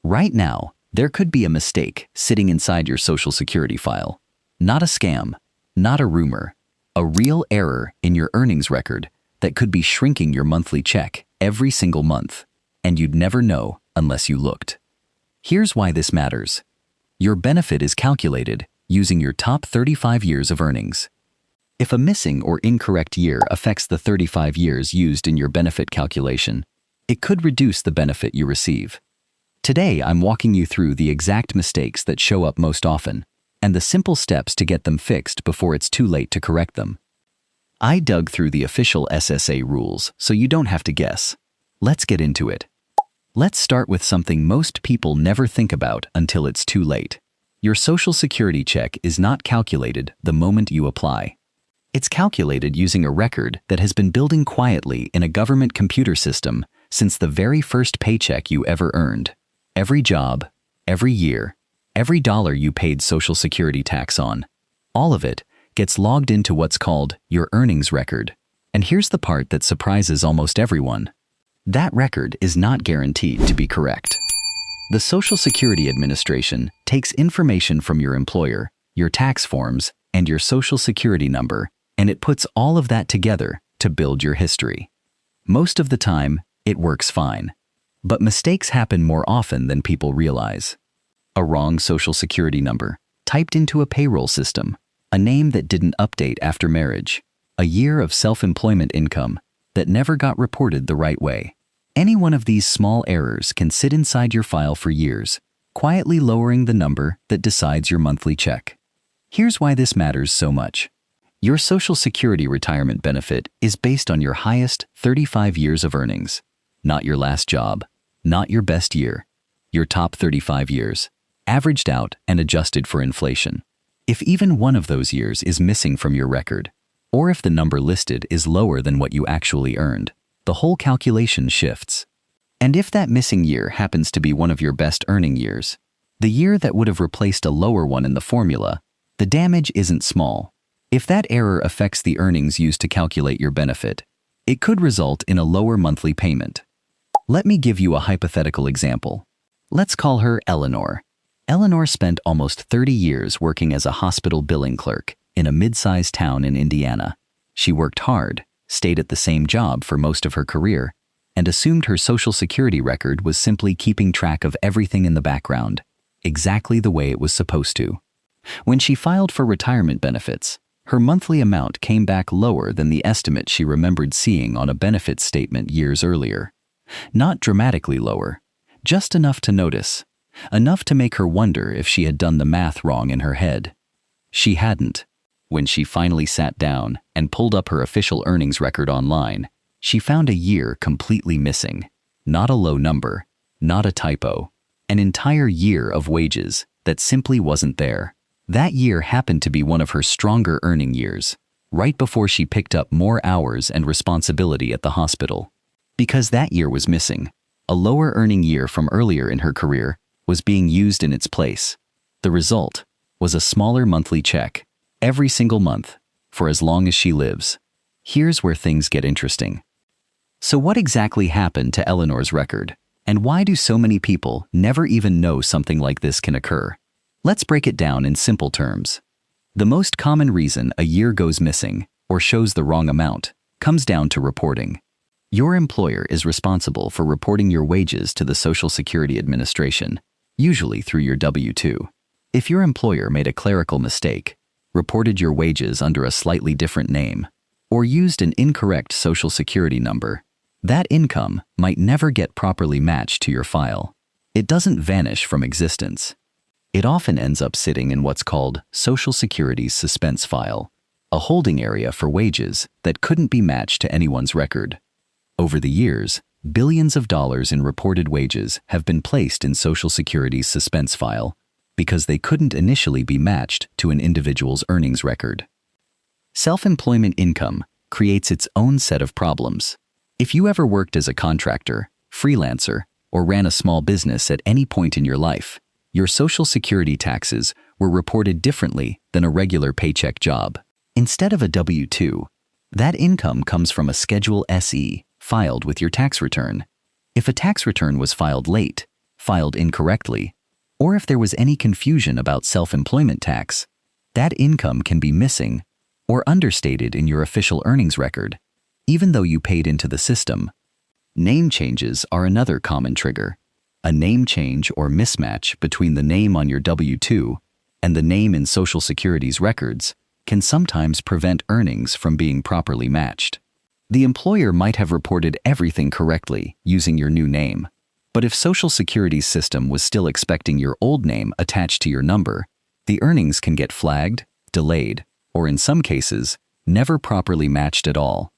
Right now, there could be a mistake sitting inside your Social Security file. Not a scam, not a rumor, a real error in your earnings record that could be shrinking your monthly check every single month, and you'd never know unless you looked. Here's why this matters. Your benefit is calculated using your top 35 years of earnings. If a missing or incorrect year affects the 35 years used in your benefit calculation, it could reduce the benefit you receive. Today, I'm walking you through the exact mistakes that show up most often and the simple steps to get them fixed before it's too late to correct them. I dug through the official SSA rules so you don't have to guess. Let's get into it. Let's start with something most people never think about until it's too late. Your Social Security check is not calculated the moment you apply. It's calculated using a record that has been building quietly in a government computer system since the very first paycheck you ever earned. Every job, every year, every dollar you paid Social Security tax on, all of it gets logged into what's called your earnings record. And here's the part that surprises almost everyone. That record is not guaranteed to be correct. The Social Security Administration takes information from your employer, your tax forms, and your Social Security number, and it puts all of that together to build your history. Most of the time, it works fine. But mistakes happen more often than people realize. A wrong Social Security number, typed into a payroll system, a name that didn't update after marriage, a year of self-employment income that never got reported the right way. Any one of these small errors can sit inside your file for years, quietly lowering the number that decides your monthly check. Here's why this matters so much. Your Social Security retirement benefit is based on your highest 35 years of earnings, not your last job, not your best year, your top 35 years, averaged out and adjusted for inflation. If even one of those years is missing from your record, or if the number listed is lower than what you actually earned, the whole calculation shifts. And if that missing year happens to be one of your best earning years, the year that would have replaced a lower one in the formula, the damage isn't small. If that error affects the earnings used to calculate your benefit, it could result in a lower monthly payment. Let me give you a hypothetical example. Let's call her Eleanor. Eleanor spent almost 30 years working as a hospital billing clerk in a mid-sized town in Indiana. She worked hard, stayed at the same job for most of her career, and assumed her Social Security record was simply keeping track of everything in the background, exactly the way it was supposed to. When she filed for retirement benefits, her monthly amount came back lower than the estimate she remembered seeing on a benefits statement years earlier. Not dramatically lower, just enough to notice, enough to make her wonder if she had done the math wrong in her head. She hadn't. When she finally sat down and pulled up her official earnings record online, she found a year completely missing. Not a low number, not a typo, an entire year of wages that simply wasn't there. That year happened to be one of her stronger earning years, right before she picked up more hours and responsibility at the hospital. Because that year was missing, a lower earning year from earlier in her career was being used in its place. The result was a smaller monthly check, every single month, for as long as she lives. Here's where things get interesting. So what exactly happened to Eleanor's record? And why do so many people never even know something like this can occur? Let's break it down in simple terms. The most common reason a year goes missing, or shows the wrong amount, comes down to reporting. Your employer is responsible for reporting your wages to the Social Security Administration, usually through your W-2. If your employer made a clerical mistake, reported your wages under a slightly different name, or used an incorrect Social Security number, that income might never get properly matched to your file. It doesn't vanish from existence. It often ends up sitting in what's called Social Security's suspense file, a holding area for wages that couldn't be matched to anyone's record. Over the years, billions of dollars in reported wages have been placed in Social Security's suspense file because they couldn't initially be matched to an individual's earnings record. Self-employment income creates its own set of problems. If you ever worked as a contractor, freelancer, or ran a small business at any point in your life, your Social Security taxes were reported differently than a regular paycheck job. Instead of a W-2, that income comes from a Schedule SE filed with your tax return. If a tax return was filed late, filed incorrectly, or if there was any confusion about self-employment tax, that income can be missing or understated in your official earnings record, even though you paid into the system. Name changes are another common trigger. A name change or mismatch between the name on your W-2 and the name in Social Security's records can sometimes prevent earnings from being properly matched. The employer might have reported everything correctly using your new name, but if Social Security's system was still expecting your old name attached to your number, the earnings can get flagged, delayed, or in some cases, never properly matched at all.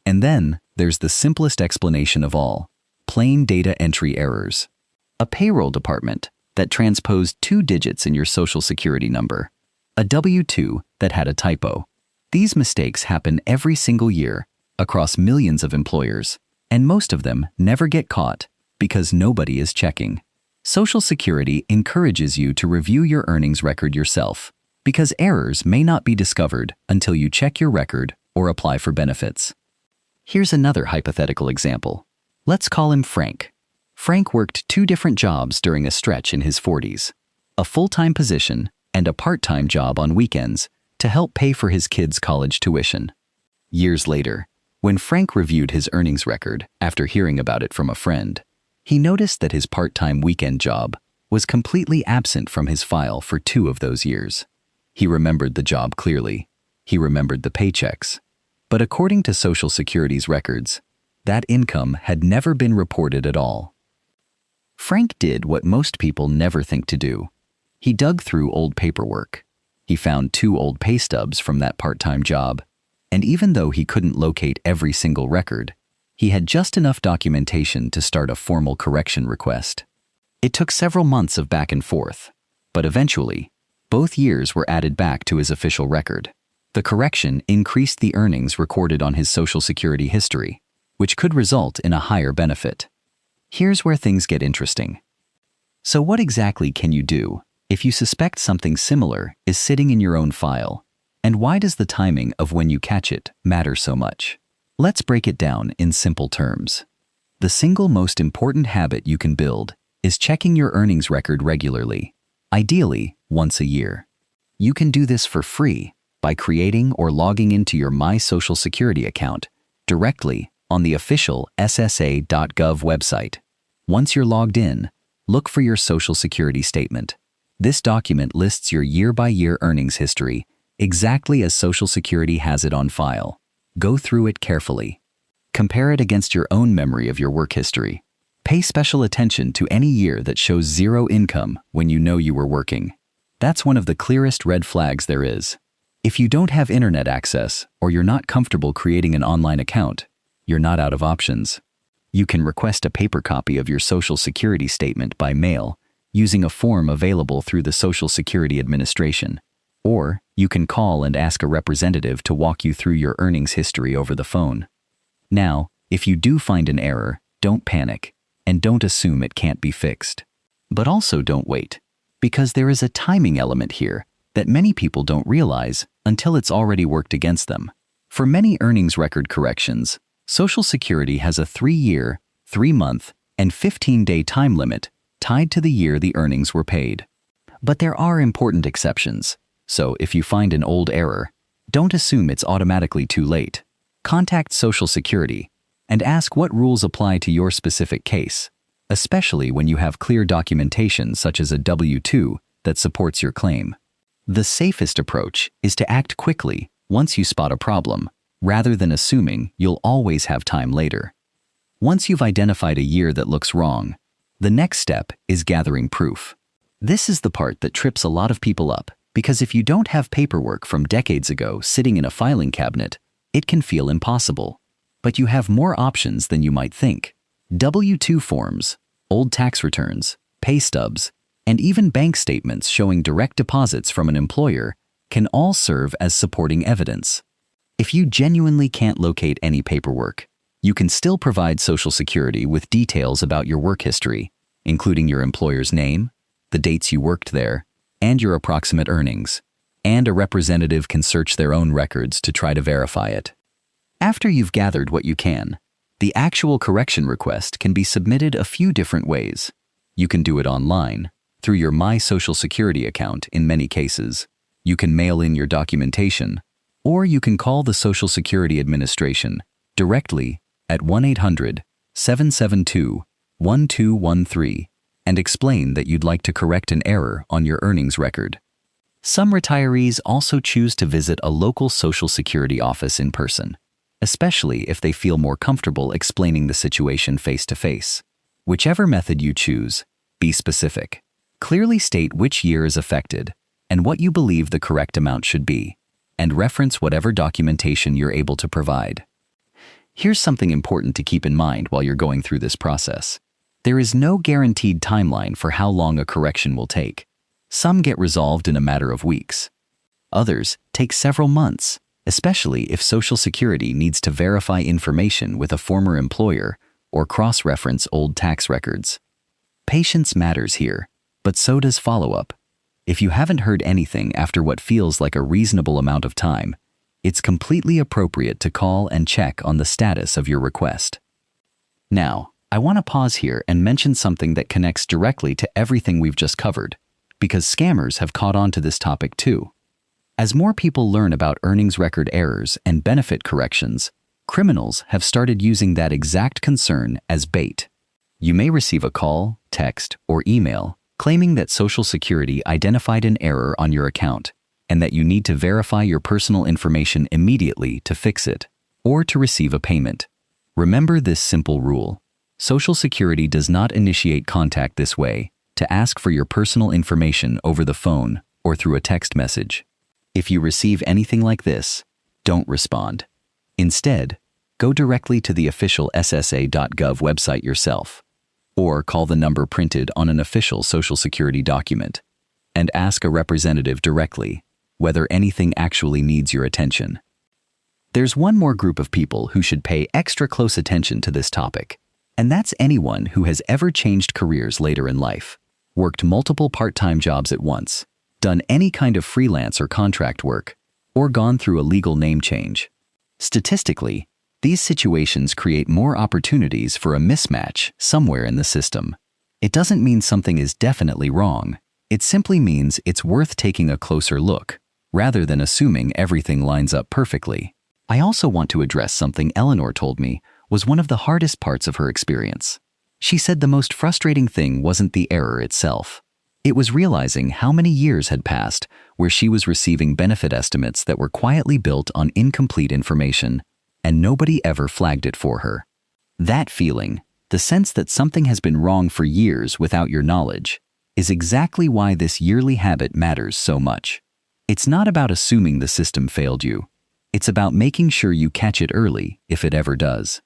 And then, there's the simplest explanation of all: plain data entry errors. A payroll department that transposed 2 digits in your Social Security number. A W-2 that had a typo. These mistakes happen every single year across millions of employers, and most of them never get caught because nobody is checking. Social Security encourages you to review your earnings record yourself because errors may not be discovered until you check your record or apply for benefits. Here's another hypothetical example. Let's call him Frank. Frank worked 2 different jobs during a stretch in his 40s, a full-time position and a part-time job on weekends to help pay for his kids' college tuition. Years later, when Frank reviewed his earnings record after hearing about it from a friend, he noticed that his part-time weekend job was completely absent from his file for 2 of those years. He remembered the job clearly. He remembered the paychecks. But according to Social Security's records, that income had never been reported at all. Frank did what most people never think to do. He dug through old paperwork. He found 2 old pay stubs from that part-time job, and even though he couldn't locate every single record, he had just enough documentation to start a formal correction request. It took several months of back and forth, but eventually, both years were added back to his official record. The correction increased the earnings recorded on his Social Security history, which could result in a higher benefit. Here's where things get interesting. So what exactly can you do if you suspect something similar is sitting in your own file? And why does the timing of when you catch it matter so much? Let's break it down in simple terms. The single most important habit you can build is checking your earnings record regularly, ideally once a year. You can do this for free by creating or logging into your My Social Security account directly on the official ssa.gov website. Once you're logged in, look for your Social Security statement. This document lists your year-by-year earnings history exactly as Social Security has it on file. Go through it carefully. Compare it against your own memory of your work history. Pay special attention to any year that shows 0 income when you know you were working. That's one of the clearest red flags there is. If you don't have internet access or you're not comfortable creating an online account, you're not out of options. You can request a paper copy of your Social Security statement by mail using a form available through the Social Security Administration. Or you can call and ask a representative to walk you through your earnings history over the phone. Now, if you do find an error, don't panic and don't assume it can't be fixed. But also don't wait, because there is a timing element here that many people don't realize until it's already worked against them. For many earnings record corrections, Social Security has a 3-year, 3-month, and 15-day time limit tied to the year the earnings were paid. But there are important exceptions, so if you find an old error, don't assume it's automatically too late. Contact Social Security and ask what rules apply to your specific case, especially when you have clear documentation such as a W-2 that supports your claim. The safest approach is to act quickly once you spot a problem, rather than assuming you'll always have time later. Once you've identified a year that looks wrong, the next step is gathering proof. This is the part that trips a lot of people up, because if you don't have paperwork from decades ago sitting in a filing cabinet, it can feel impossible. But you have more options than you might think. W-2 forms, old tax returns, pay stubs, and even bank statements showing direct deposits from an employer can all serve as supporting evidence. If you genuinely can't locate any paperwork, you can still provide Social Security with details about your work history, including your employer's name, the dates you worked there, and your approximate earnings, and a representative can search their own records to try to verify it. After you've gathered what you can, the actual correction request can be submitted a few different ways. You can do it online, through your My Social Security account in many cases. You can mail in your documentation, or you can call the Social Security Administration directly at 1-800-772-1213 and explain that you'd like to correct an error on your earnings record. Some retirees also choose to visit a local Social Security office in person, especially if they feel more comfortable explaining the situation face-to-face. Whichever method you choose, be specific. Clearly state which year is affected and what you believe the correct amount should be, and reference whatever documentation you're able to provide. Here's something important to keep in mind while you're going through this process. There is no guaranteed timeline for how long a correction will take. Some get resolved in a matter of weeks. Others take several months, especially if Social Security needs to verify information with a former employer or cross-reference old tax records. Patience matters here, but so does follow-up. If you haven't heard anything after what feels like a reasonable amount of time, it's completely appropriate to call and check on the status of your request. Now, I want to pause here and mention something that connects directly to everything we've just covered, because scammers have caught on to this topic too. As more people learn about earnings record errors and benefit corrections, criminals have started using that exact concern as bait. You may receive a call, text, or email claiming that Social Security identified an error on your account and that you need to verify your personal information immediately to fix it or to receive a payment. Remember this simple rule. Social Security does not initiate contact this way to ask for your personal information over the phone or through a text message. If you receive anything like this, don't respond. Instead, go directly to the official ssa.gov website yourself, or call the number printed on an official Social Security document, and ask a representative directly whether anything actually needs your attention. There's one more group of people who should pay extra close attention to this topic, and that's anyone who has ever changed careers later in life, worked multiple part-time jobs at once, done any kind of freelance or contract work, or gone through a legal name change. Statistically, these situations create more opportunities for a mismatch somewhere in the system. It doesn't mean something is definitely wrong. It simply means it's worth taking a closer look, rather than assuming everything lines up perfectly. I also want to address something Eleanor told me was one of the hardest parts of her experience. She said the most frustrating thing wasn't the error itself. It was realizing how many years had passed where she was receiving benefit estimates that were quietly built on incomplete information, and nobody ever flagged it for her. That feeling, the sense that something has been wrong for years without your knowledge, is exactly why this yearly habit matters so much. It's not about assuming the system failed you. It's about making sure you catch it early if it ever does.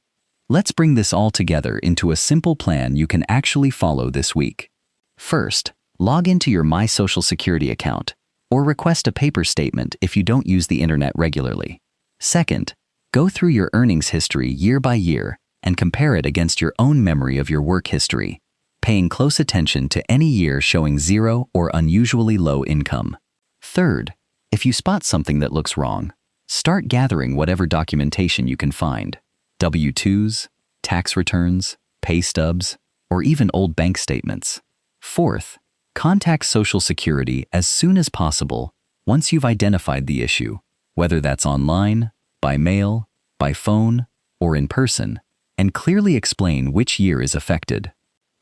Let's bring this all together into a simple plan you can actually follow this week. First, log into your My Social Security account, or request a paper statement if you don't use the internet regularly. Second, go through your earnings history year by year and compare it against your own memory of your work history, paying close attention to any year showing zero or unusually low income. Third, if you spot something that looks wrong, start gathering whatever documentation you can find: W-2s, tax returns, pay stubs, or even old bank statements. Fourth, contact Social Security as soon as possible once you've identified the issue, whether that's online, by mail, by phone, or in person, and clearly explain which year is affected.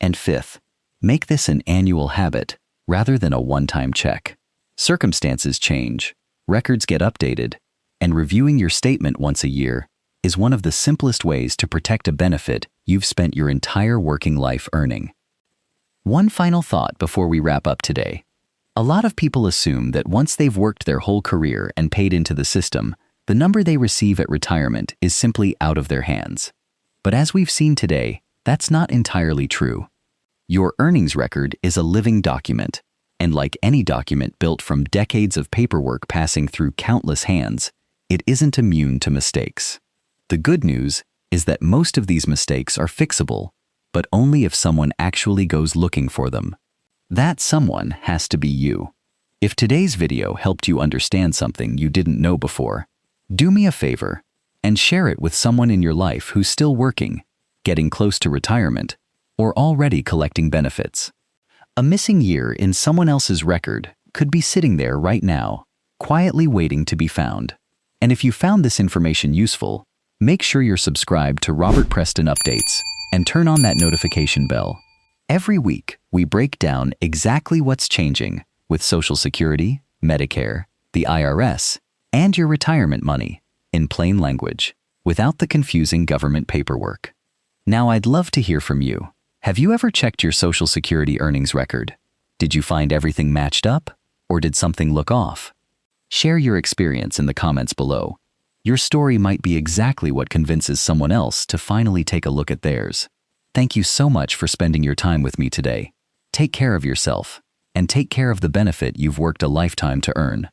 And fifth, make this an annual habit rather than a one-time check. Circumstances change, records get updated, and reviewing your statement once a year is one of the simplest ways to protect a benefit you've spent your entire working life earning. One final thought before we wrap up today. A lot of people assume that once they've worked their whole career and paid into the system, the number they receive at retirement is simply out of their hands. But as we've seen today, that's not entirely true. Your earnings record is a living document, and like any document built from decades of paperwork passing through countless hands, it isn't immune to mistakes. The good news is that most of these mistakes are fixable, but only if someone actually goes looking for them. That someone has to be you. If today's video helped you understand something you didn't know before, do me a favor and share it with someone in your life who's still working, getting close to retirement, or already collecting benefits. A missing year in someone else's record could be sitting there right now, quietly waiting to be found. And if you found this information useful, make sure you're subscribed to Robert Preston Updates and turn on that notification bell. Every week, we break down exactly what's changing with Social Security, Medicare, the IRS, and your retirement money in plain language, without the confusing government paperwork. Now, I'd love to hear from you. Have you ever checked your Social Security earnings record? Did you find everything matched up, or did something look off? Share your experience in the comments below. Your story might be exactly what convinces someone else to finally take a look at theirs. Thank you so much for spending your time with me today. Take care of yourself, and take care of the benefit you've worked a lifetime to earn.